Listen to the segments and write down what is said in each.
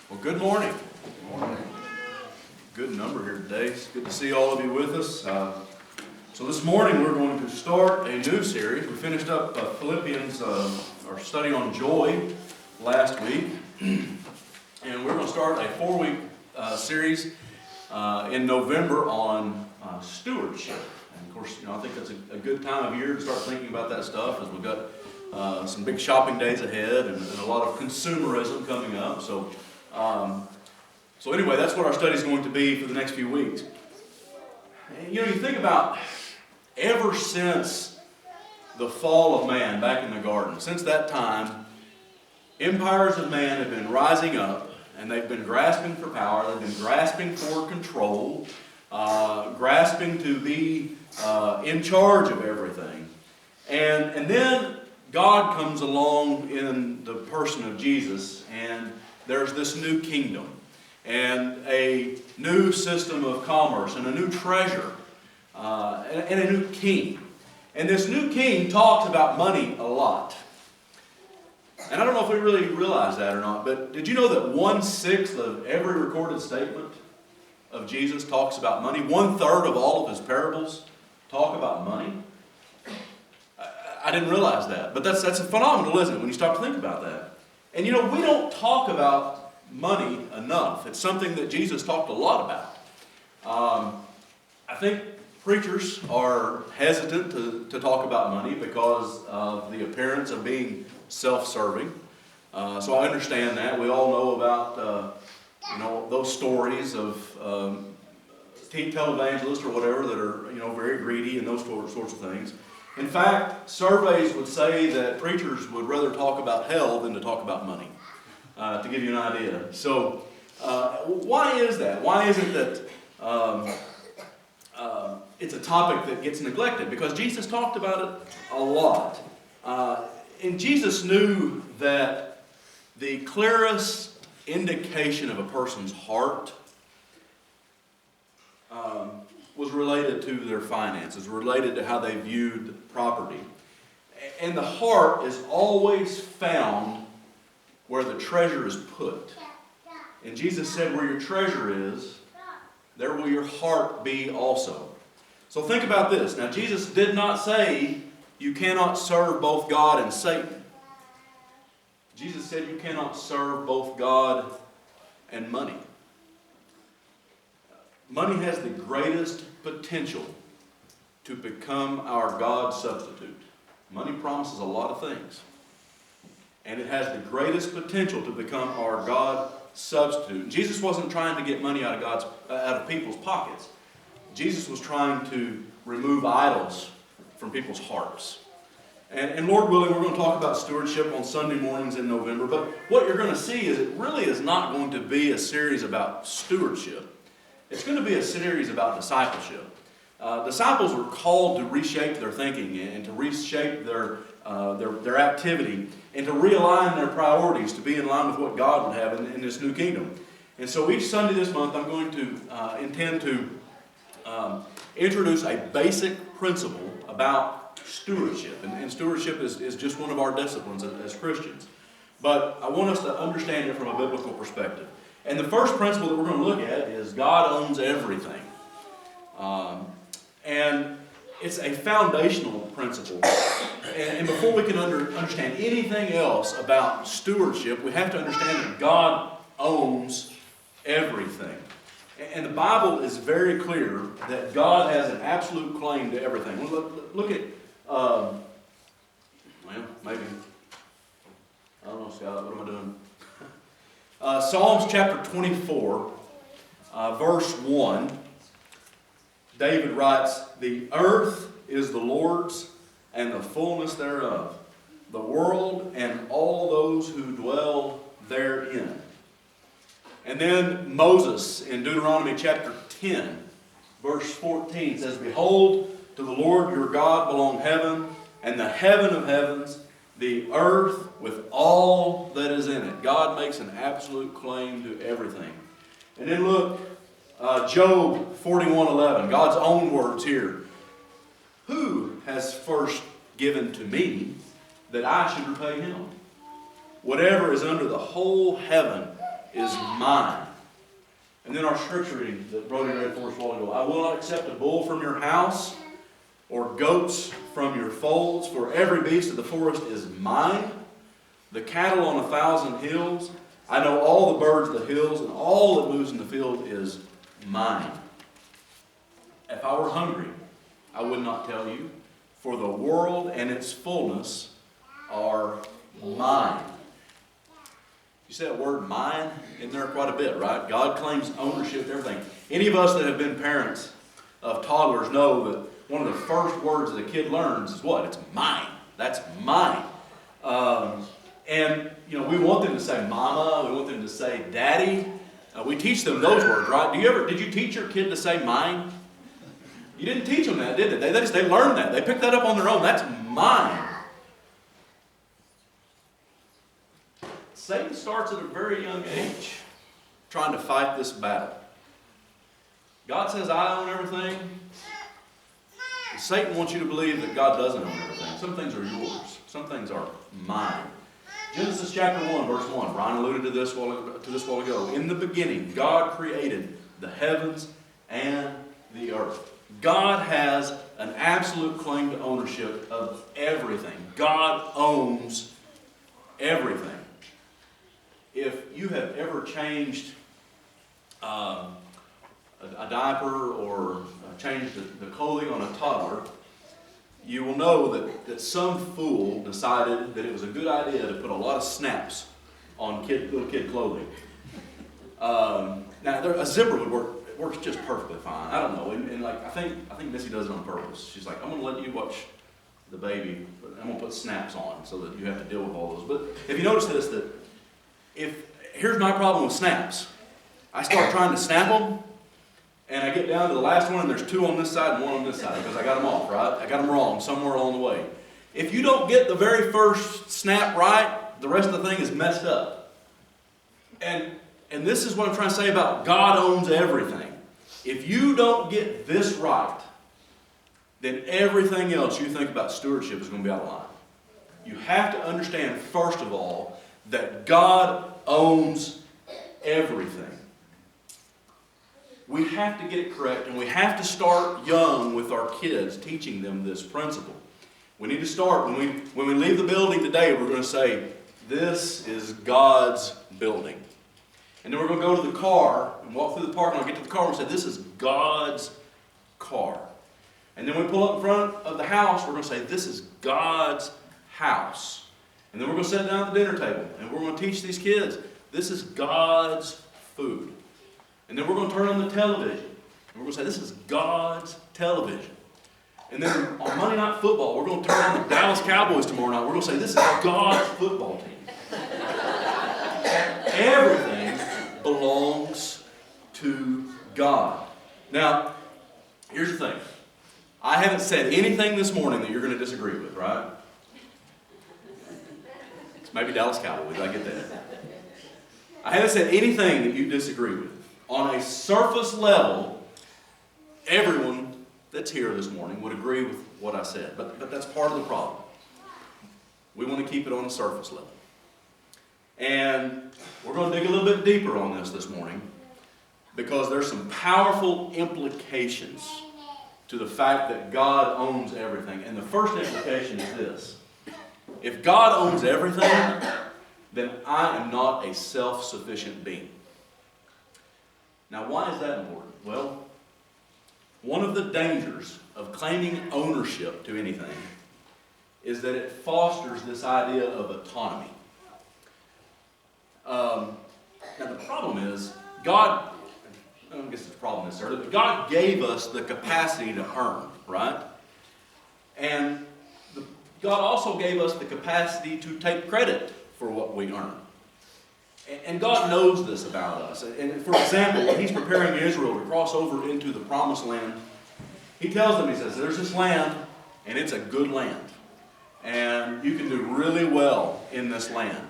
Well, good morning. Good morning. Good number here today. It's good to see all of you with us. So this morning we're going to start a new series. We finished up Philippians, our study on joy last week. And we're going to start a 4-week series in November on stewardship. And of course, I think that's a good time of year to start thinking about that stuff, as we've got some big shopping days ahead and a lot of consumerism coming up. So anyway, that's what our study is going to be for the next few weeks. And you think about ever since the fall of man back in the garden, since that time, empires of man have been rising up, and they've been grasping for power, they've been grasping for control, grasping to be in charge of everything. And then God comes along in the person of Jesus, and there's this new kingdom and a new system of commerce and a new treasure and a new king. And this new king talks about money a lot. And I don't know if we really realize that or not, but did you know that 1/6 of every recorded statement of Jesus talks about money? 1/3 of all of his parables talk about money. I didn't realize that, but that's phenomenal, isn't it, when you start to think about that? And we don't talk about money enough. It's something that Jesus talked a lot about. I think preachers are hesitant to talk about money because of the appearance of being self-serving. So I understand that. We all know about those stories of televangelists or whatever that are very greedy and those sorts of things. In fact, surveys would say that preachers would rather talk about hell than to talk about money, to give you an idea. So, why is that? Why is it that it's a topic that gets neglected? Because Jesus talked about it a lot. And Jesus knew that the clearest indication of a person's heart was related to their finances, related to how they viewed property. And the heart is always found where the treasure is put. And Jesus said, where your treasure is, there will your heart be also. So think about this. Now, Jesus did not say you cannot serve both God and Satan. Jesus said you cannot serve both God and money. Money has the greatest potential to become our God substitute. Money promises a lot of things. And it has the greatest potential to become our God substitute. And Jesus wasn't trying to get money out of people's pockets. Jesus was trying to remove idols from people's hearts. And Lord willing, we're going to talk about stewardship on Sunday mornings in November. But what you're going to see is it really is not going to be a series about stewardship. It's going to be a series about discipleship. Disciples were called to reshape their thinking and to reshape their activity and to realign their priorities to be in line with what God would have in this new kingdom. And so each Sunday this month, I'm going to intend to introduce a basic principle about stewardship. And stewardship is just one of our disciplines as Christians. But I want us to understand it from a biblical perspective. And the first principle that we're going to look at is God owns everything. And it's a foundational principle. And before we can understand anything else about stewardship, we have to understand that God owns everything. And the Bible is very clear that God has an absolute claim to everything. Look at, maybe, I don't know, Scott, what am I doing? Psalms chapter 24, verse 1, David writes, "The earth is the Lord's and the fullness thereof, the world and all those who dwell therein." And then Moses in Deuteronomy chapter 10, verse 14 says, "Behold, to the Lord your God belong heaven and the heaven of heavens, the earth with all that is in it." God makes an absolute claim to everything. And then look, Job 41:11, God's own words here. "Who has first given to me that I should repay him? Whatever is under the whole heaven is mine. And then our scripture reading that Brody read for us a while ago. I will not accept a bull from your house or goats from your folds, for every beast of the forest is mine. The cattle on 1,000 hills. I know all the birds of the hills, and all that moves in the field is mine. If I were hungry, I would not tell you, for the world and its fullness are mine. You say that word mine in there quite a bit, right? God claims ownership to everything. Any of us that have been parents of toddlers know that one of the first words that a kid learns is what? It's mine. That's mine. And, we want them to say mama. We want them to say daddy. We teach them those words, right? Did you teach your kid to say mine? You didn't teach them that, did they? They learned that. They picked that up on their own. That's mine. Satan starts at a very young age trying to fight this battle. God says, I own everything. Satan wants you to believe that God doesn't own everything. Some things are yours. Some things are mine. Genesis chapter 1, verse 1. Ryan alluded to this while ago. In the beginning, God created the heavens and the earth. God has an absolute claim to ownership of everything. God owns everything. If you have ever changed a diaper or changed the clothing on a toddler, you will know that some fool decided that it was a good idea to put a lot of snaps on little kid clothing. Now, a zipper would work. It works just perfectly fine. I don't know. And I think Missy does it on purpose. She's like, I'm going to let you watch the baby, but I'm going to put snaps on so that you have to deal with all those. But if you notice this, here's my problem with snaps. I start trying to snap them, and I get down to the last one, and there's 2 on this side and 1 on this side, because I got them off, right? I got them wrong somewhere along the way. If you don't get the very first snap right, the rest of the thing is messed up. And this is what I'm trying to say about God owns everything. If you don't get this right, then everything else you think about stewardship is going to be out of line. You have to understand, first of all, that God owns everything. We have to get it correct, and we have to start young with our kids, teaching them this principle. We need to start, when we leave the building today, we're going to say, this is God's building. And then we're going to go to the car and walk through the parking lot, get to the car and say, this is God's car. And then when we pull up in front of the house, we're going to say, this is God's house. And then we're going to sit down at the dinner table, and we're going to teach these kids, this is God's food. And then we're going to turn on the television, and we're going to say, this is God's television. And then on Monday Night Football, we're going to turn on the Dallas Cowboys tomorrow night. We're going to say, this is God's football team. Everything belongs to God. Now, here's the thing. I haven't said anything this morning that you're going to disagree with, right? It's maybe Dallas Cowboys, I get that. I haven't said anything that you disagree with. On a surface level, everyone that's here this morning would agree with what I said, but that's part of the problem. We want to keep it on a surface level. And we're going to dig a little bit deeper on this morning, because there's some powerful implications to the fact that God owns everything. And the first implication is this. If God owns everything, then I am not a self-sufficient being. Now, why is that important? Well, one of the dangers of claiming ownership to anything is that it fosters this idea of autonomy. Now, the problem is, God, I don't guess it's a problem necessarily, but God gave us the capacity to earn, right? And God also gave us the capacity to take credit for what we earn. And God knows this about us. And for example, when He's preparing Israel to cross over into the Promised Land, He tells them, He says, there's this land, and it's a good land. And you can do really well in this land.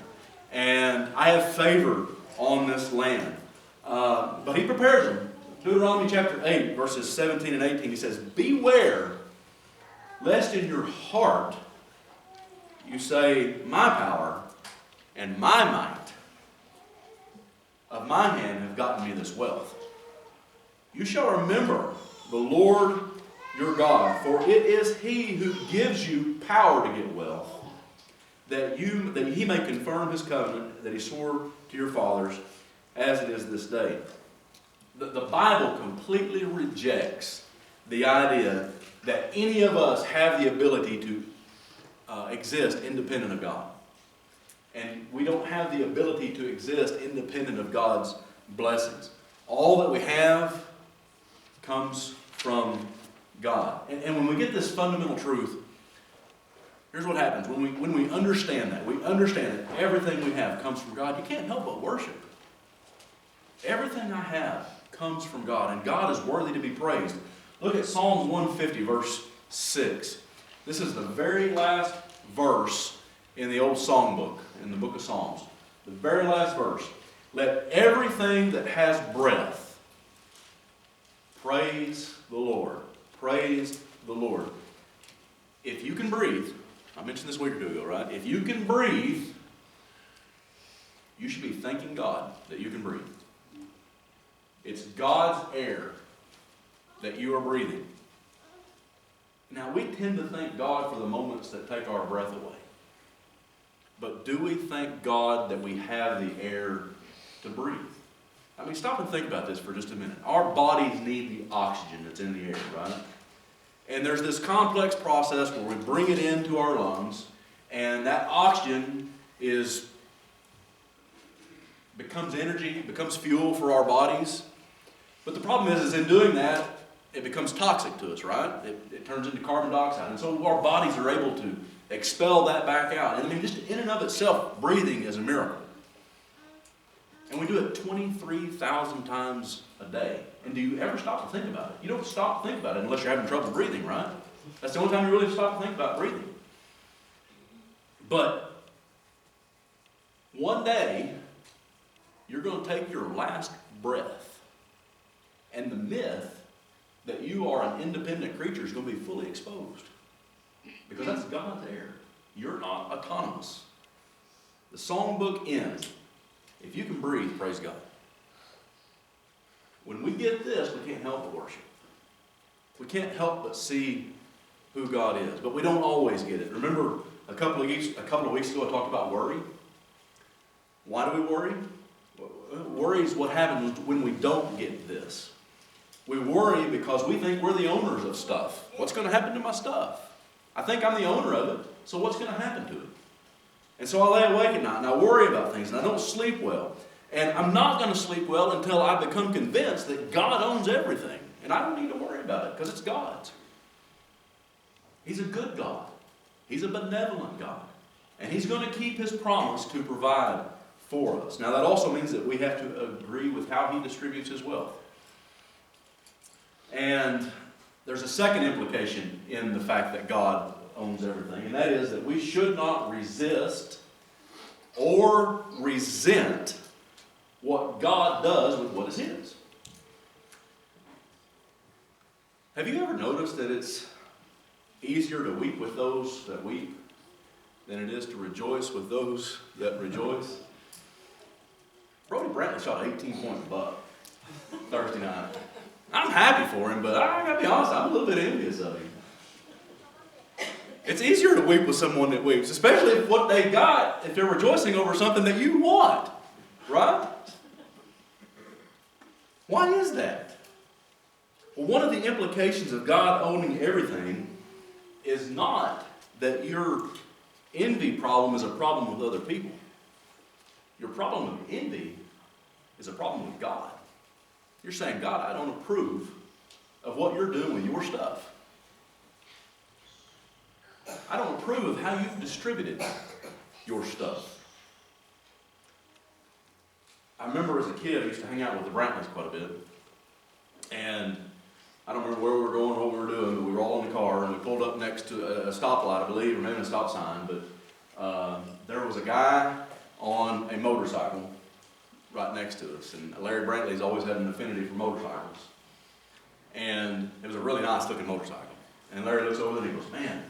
And I have favor on this land. But He prepares them. Deuteronomy chapter 8, verses 17 and 18, He says, beware, lest in your heart you say, my power and my might of my hand have gotten me this wealth. You shall remember the Lord your God, for it is He who gives you power to get wealth, that He may confirm His covenant that He swore to your fathers, as it is this day. The Bible completely rejects the idea that any of us have the ability to exist independent of God. And we don't have the ability to exist independent of God's blessings. All that we have comes from God. And when we get this fundamental truth, here's what happens. When we understand that, we understand that everything we have comes from God, you can't help but worship. Everything I have comes from God, and God is worthy to be praised. Look at Psalms 150, verse 6. This is the very last verse in the old songbook, in the book of Psalms. The very last verse. Let everything that has breath praise the Lord. Praise the Lord. If you can breathe, I mentioned this a week or two ago, right? If you can breathe, you should be thanking God that you can breathe. It's God's air that you are breathing. Now, we tend to thank God for the moments that take our breath away. But do we thank God that we have the air to breathe? I mean, stop and think about this for just a minute. Our bodies need the oxygen that's in the air, right? And there's this complex process where we bring it into our lungs, and that oxygen becomes energy, becomes fuel for our bodies. But the problem is in doing that, it becomes toxic to us, right? It turns into carbon dioxide. And so our bodies are able to expel that back out. And I mean, just in and of itself, breathing is a miracle. And we do it 23,000 times a day. And do you ever stop to think about it? You don't stop to think about it unless you're having trouble breathing, right? That's the only time you really stop to think about breathing. But one day, you're going to take your last breath. And the myth that you are an independent creature is going to be fully exposed. Because that's God's air. You're not autonomous. The songbook ends. If you can breathe, praise God. When we get this, we can't help but worship. We can't help but see who God is. But we don't always get it. Remember a couple of weeks ago I talked about worry? Why do we worry? Worry is what happens when we don't get this. We worry because we think we're the owners of stuff. What's going to happen to my stuff? I think I'm the owner of it, so what's going to happen to it? And so I lay awake at night and I worry about things and I don't sleep well. And I'm not going to sleep well until I become convinced that God owns everything. And I don't need to worry about it because it's God's. He's a good God. He's a benevolent God. And He's going to keep His promise to provide for us. Now that also means that we have to agree with how He distributes His wealth. And there's a second implication in the fact that God owns everything, and that is that we should not resist or resent what God does with what is His. Have you ever noticed that it's easier to weep with those that weep than it is to rejoice with those that rejoice? Brody Brantley shot an 18-point buck Thursday night. I'm happy for him, but I gotta be honest, I'm a little bit envious of him. It's easier to weep with someone that weeps, especially if what they got, if they're rejoicing over something that you want, right? Why is that? Well, one of the implications of God owning everything is not that your envy problem is a problem with other people. Your problem with envy is a problem with God. You're saying, God, I don't approve of what you're doing with your stuff. I don't approve of how you've distributed your stuff. I remember as a kid, I used to hang out with the Brantleys quite a bit. And I don't remember where we were going, what we were doing, but we were all in the car, and we pulled up next to a stoplight, I believe, or maybe a stop sign. But there was a guy on a motorcycle right next to us. And Larry Brantley's always had an affinity for motorcycles. And it was a really nice looking motorcycle. And Larry looks over and he goes, man,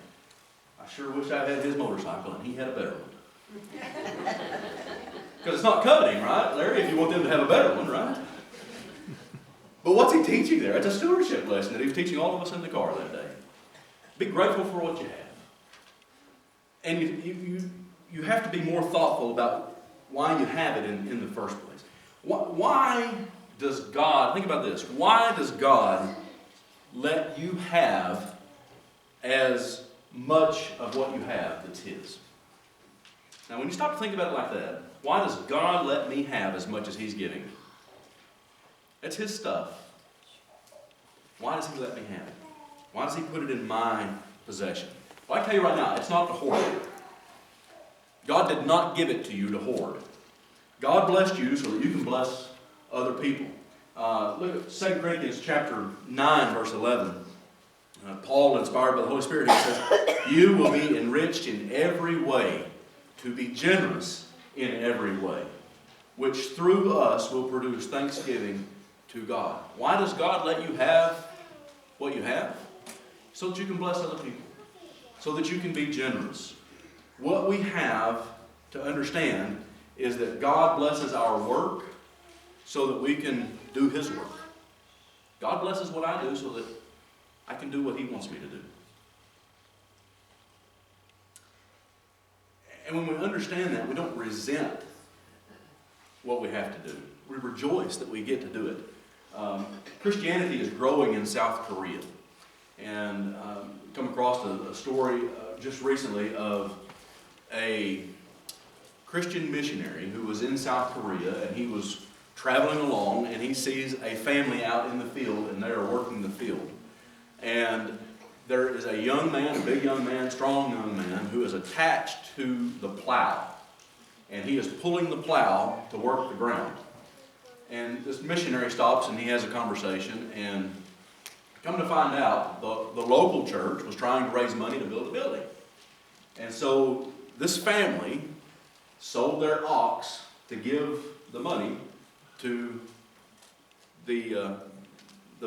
I sure wish I had his motorcycle and he had a better one. Because it's not coveting, right, Larry? If you want them to have a better one, right? But what's he teaching there? It's a stewardship lesson that he was teaching all of us in the car that day. Be grateful for what you have. And you have to be more thoughtful about why you have it in the first place. Why does God, think about this, why does God let you have as much of what you have that's His? Now when you stop to think about it like that, why does God let me have as much as He's giving me? It's His stuff. Why does He let me have it? Why does He put it in my possession? Well, I tell you right now, it's not to hoard it. God did not give it to you to hoard. God blessed you so that you can bless other people. Look at 2 Corinthians chapter 9, verse 11. Paul, inspired by the Holy Spirit, he says, "You will be enriched in every way, to be generous in every way, which through us will produce thanksgiving to God." Why does God let you have what you have? So that you can bless other people. So that you can be generous. What we have to understand is that God blesses our work so that we can do His work. God blesses what I do so that I can do what He wants me to do. And when we understand that, we don't resent what we have to do. We rejoice that we get to do it. Christianity is growing in South Korea. And come across a story just recently of a Christian missionary who was in South Korea, and he was traveling along, and he sees a family out in the field, and they are working the field. And there is a young man, a big young man, strong young man, who is attached to the plow. And he is pulling the plow to work the ground. And this missionary stops and he has a conversation, and come to find out, the local church was trying to raise money to build a building. And so this family sold their ox to give the money to the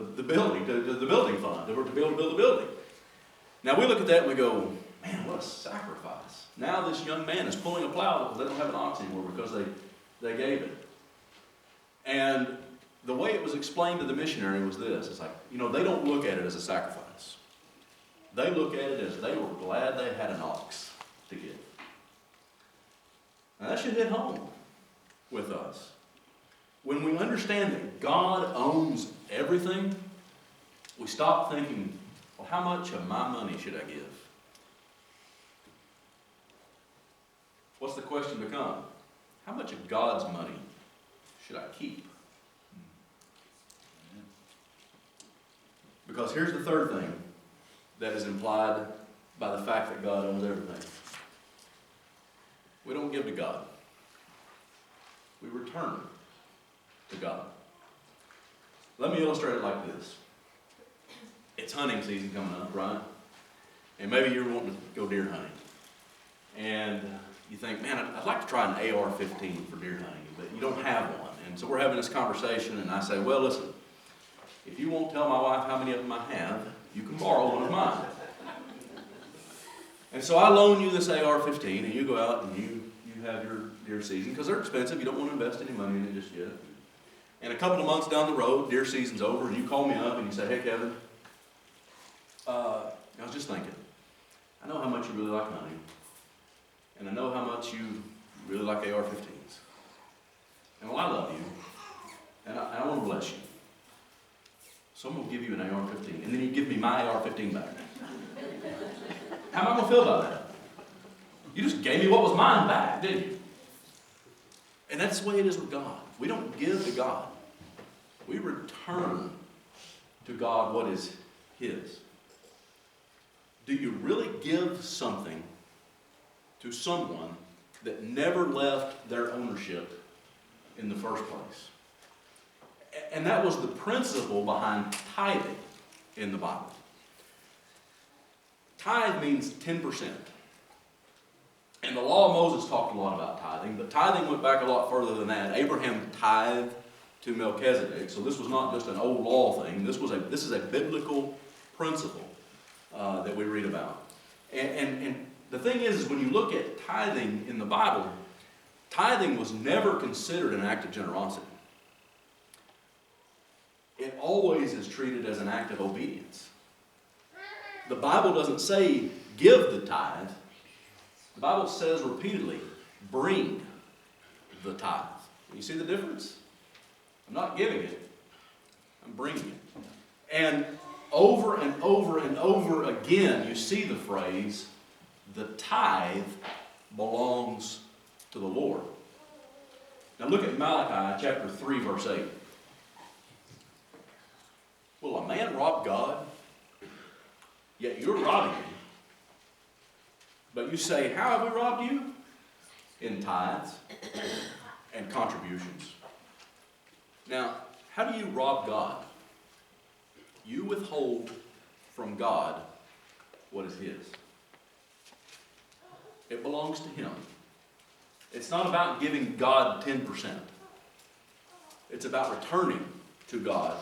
building, to the building fund, to build a building. Now we look at that and we go, man, what a sacrifice. Now this young man is pulling a plow because they don't have an ox anymore because they gave it. And the way it was explained to the missionary was this. It's like, they don't look at it as a sacrifice. They look at it as they were glad they had an ox to give. Now that should hit home with us. When we understand that God owns everything, we stop thinking, well, how much of my money should I give? What's the question become? How much of God's money should I keep? Because here's the third thing that is implied by the fact that God owns everything. We don't give to God. We return to God. Let me illustrate it like this. It's hunting season coming up, right? And maybe you're wanting to go deer hunting. And you think, man, I'd like to try an AR-15 for deer hunting, but you don't have one. And so we're having this conversation, and I say, well, listen, if you won't tell my wife how many of them I have, you can borrow one of mine. And so I loan you this AR-15, and you go out and you have your deer season, because they're expensive. You don't want to invest any money in it just yet. And a couple of months down the road, deer season's over, and you call me up and you say, hey, Kevin, I was just thinking, I know how much you really like hunting, and I know how much you really like AR-15s. And well, I love you, and I want to bless you. So I'm going to give you an AR-15, and then you give me my AR-15 back. How am I going to feel about that? You just gave me what was mine back, didn't you? And that's the way it is with God. We don't give to God. We return to God what is His. Do you really give something to someone that never left their ownership in the first place? And that was the principle behind tithing in the Bible. Tithe means 10%. And the law of Moses talked a lot about tithing, but tithing went back a lot further than that. Abraham tithed to Melchizedek, so this was not just an old law thing. This is a biblical principle that we read about. And the thing is when you look at tithing in the Bible, Tithing was never considered an act of generosity. It always is treated as an act of obedience. The Bible doesn't say give the tithe. The Bible says repeatedly, bring the tithe. You see the difference? I'm not giving it, I'm bringing it. And over and over and over again, you see the phrase, the tithe belongs to the Lord. Now look at Malachi chapter 3, verse 8. Will a man rob God? Yet you're robbing him. But you say, how have we robbed you? In tithes and contributions. Now, how do you rob God? You withhold from God what is His. It belongs to Him. It's not about giving God 10%. It's about returning to God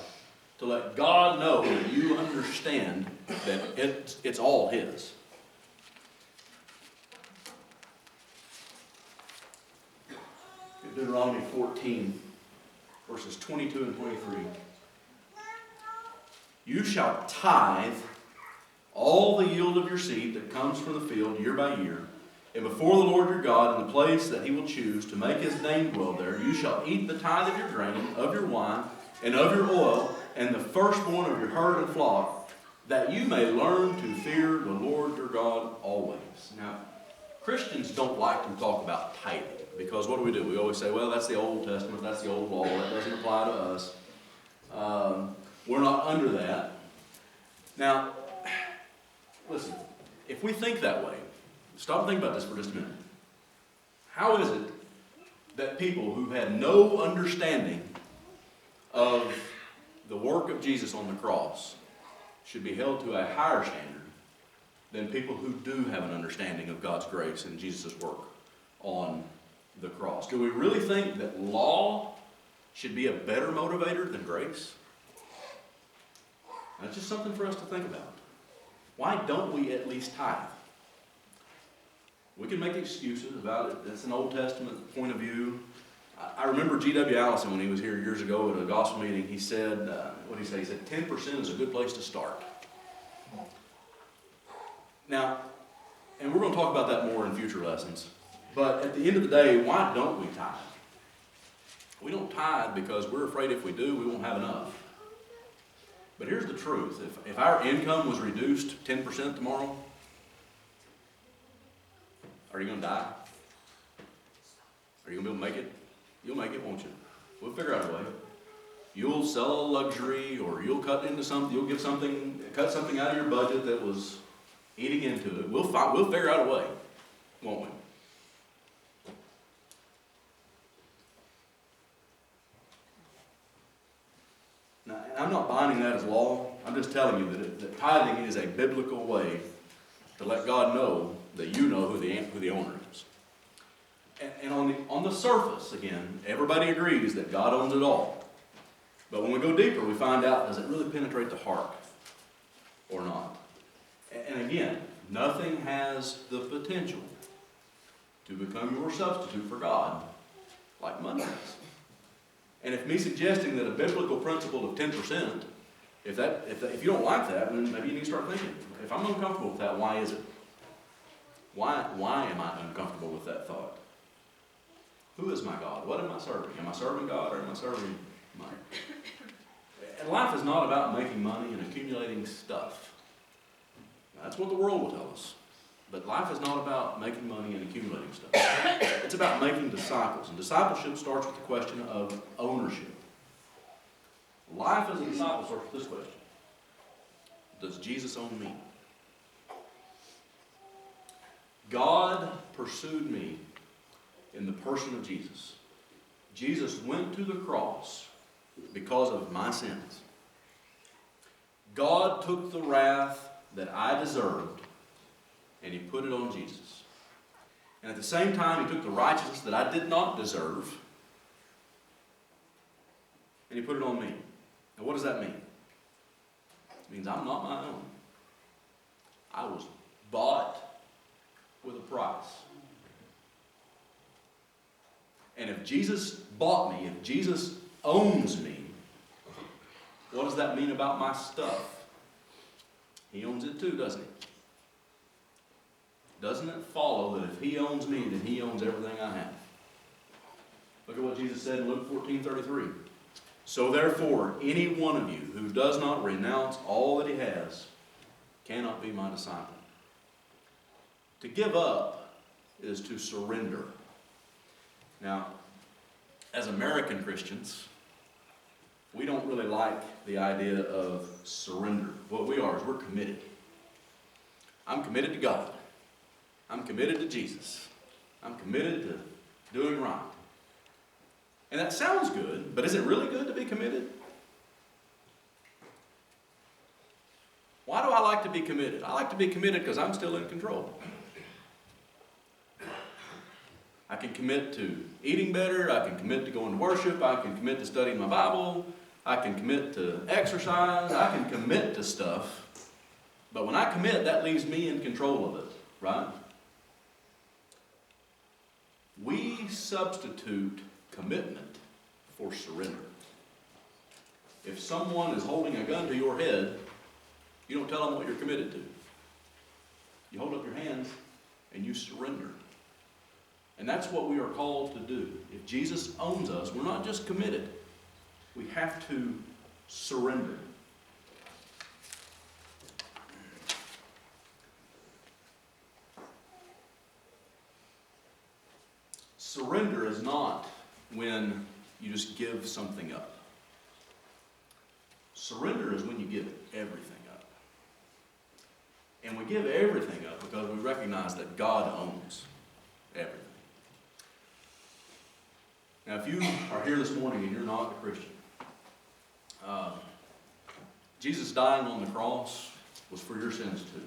to let God know that you understand that it's all His. In Deuteronomy 14, verses 22 and 23. You shall tithe all the yield of your seed that comes from the field year by year, and before the Lord your God in the place that He will choose to make His name dwell there, you shall eat the tithe of your grain, of your wine, and of your oil, and the firstborn of your herd and flock, that you may learn to fear the Lord your God always. Now, Christians don't like to talk about tithing, because what do? We always say, well, that's the Old Testament, that's the old law, that doesn't apply to us. We're not under that. Now, listen, if we think that way, stop and think about this for just a minute. How is it that people who had no understanding of the work of Jesus on the cross should be held to a higher standard than people who do have an understanding of God's grace and Jesus' work on the cross? Do we really think that law should be a better motivator than grace? That's just something for us to think about. Why don't we at least tithe? We can make excuses about it. That's an Old Testament point of view. I remember G.W. Allison, when he was here years ago at a gospel meeting, he said, what did he say? He said, 10% is a good place to start. Now, and we're going to talk about that more in future lessons, but at the end of the day, why don't we tithe? We don't tithe because we're afraid if we do, we won't have enough. But here's the truth. If our income was reduced 10% tomorrow, are you going to die? Are you going to be able to make it? You'll make it, won't you? We'll figure out a way. You'll sell a luxury, or you'll cut something out of your budget that was eating into it. We'll figure out a way, won't we? Now, I'm not binding that as law. I'm just telling you that tithing is a biblical way to let God know that you know who the owner is. And on the surface, again, everybody agrees that God owns it all. But when we go deeper, we find out, does it really penetrate the heart or not? And again, nothing has the potential to become your substitute for God like money does. And if me suggesting that a biblical principle of 10%, if you don't like that, then maybe you need to start thinking, if I'm uncomfortable with that, why is it? Why am I uncomfortable with that thought? Who is my God? What am I serving? Am I serving God or am I serving money? And life is not about making money and accumulating stuff. That's what the world will tell us. But life is not about making money and accumulating stuff. It's about making disciples. And discipleship starts with the question of ownership. Life as a disciple starts with this question. Does Jesus own me? God pursued me in the person of Jesus. Jesus went to the cross because of my sins. God took the wrath that I deserved and He put it on Jesus. And at the same time, He took the righteousness that I did not deserve and He put it on me. Now what does that mean? It means I'm not my own. I was bought with a price. And if Jesus bought me, if Jesus owns me, what does that mean about my stuff? He owns it too, doesn't he? Doesn't it follow that if he owns me, then he owns everything I have? Look at what Jesus said in Luke 14:33. So therefore, any one of you who does not renounce all that he has cannot be my disciple. To give up is to surrender. Now, as American Christians, we don't really like the idea of surrender. What we are is we're committed. I'm committed to God. I'm committed to Jesus. I'm committed to doing right. And that sounds good, but is it really good to be committed? Why do I like to be committed? I like to be committed because I'm still in control. I can commit to eating better. I can commit to going to worship. I can commit to studying my Bible. I can commit to exercise. I can commit to stuff. But when I commit, that leaves me in control of it, right? We substitute commitment for surrender. If someone is holding a gun to your head, you don't tell them what you're committed to. You hold up your hands and you surrender. And that's what we are called to do. If Jesus owns us, we're not just committed. We have to surrender. Surrender is not when you just give something up. Surrender is when you give everything up. And we give everything up because we recognize that God owns everything. Now, if you are here this morning and you're not a Christian, Jesus dying on the cross was for your sins too.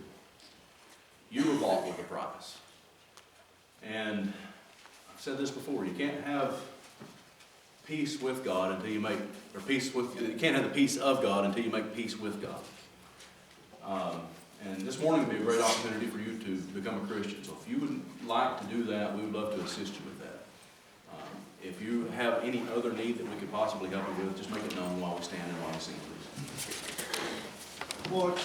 You were bought with a price. And I've said this before, you can't have peace with God until you make, you can't have the peace of God until you make peace with God. And this morning would be a great opportunity for you to become a Christian. So if you would like to do that, we would love to assist you with that. If you have any other need that we could possibly help you with, just make it known while we stand and while we sing, please. Lord.